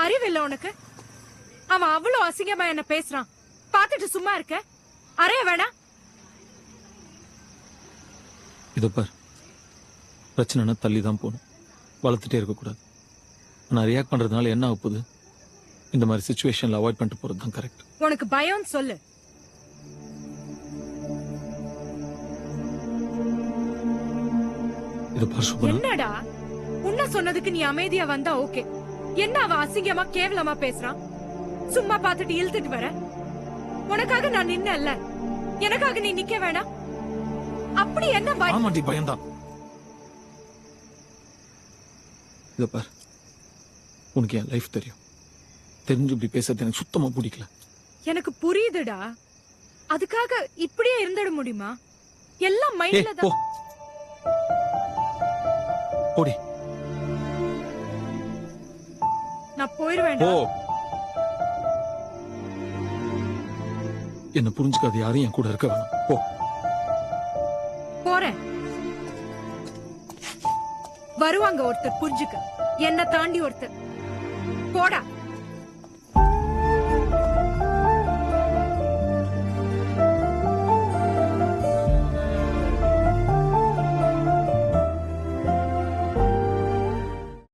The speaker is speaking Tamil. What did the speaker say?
அறிவில்ல உனக்கு? அவன் அவ்வளவு அசிங்கமா என்ன பேசுறான், பாத்துட்டு சும்மா இருக்க? அறைய வேணா? இதோ பார், பிரச்சனைனா தள்ளிதான் போகணும், வளர்த்துட்டே இருக்கக்கூடாது. நான் ரியாக்ட் பண்றதுனால என்ன ஆகுது? இந்த மாதிரி சிச்சுவேஷன்ல அவாய்ட் பண்ணிட்டு போறது தான் கரெக்ட். உனக்கு பயம் சொல்லு. இது பார் சுபனா, என்னடா உன்ன சொன்னதுக்கு நீ அமைதியா வந்தா ஓகே. என்ன அவன் அசிங்கமா கேவலமா பேசுறான்? சும்மா பாத்துட்டு இழுத்துட்டு வர. உனக்காக நான் நின்னல்ல, எனக்காக நீ நிக்க வேணாம். அப்படி என்ன பயம்? ஆமாண்டி, பயம்தான். இத பார், உனக்கு என் லைஃப் தெரியும். தெரிஞ்சு இப்படி பேசுறது எனக்கு சுத்தமா பிடிக்கல. எனக்கு புரியுதுடா. அதுக்காக இப்படியே இருந்துட முடியுமா? எல்லாம் மைண்ட்ல போ தான். போடி. நான் போயிருவேன். போ. என்ன புரிஞ்சுக்காது யாரும் என் கூட இருக்க வேணாம். போ. போறேன். வருவாங்க ஒருத்தர் புரிஞ்சுக்க, என்ன தாண்டி ஒருத்தர். போடா.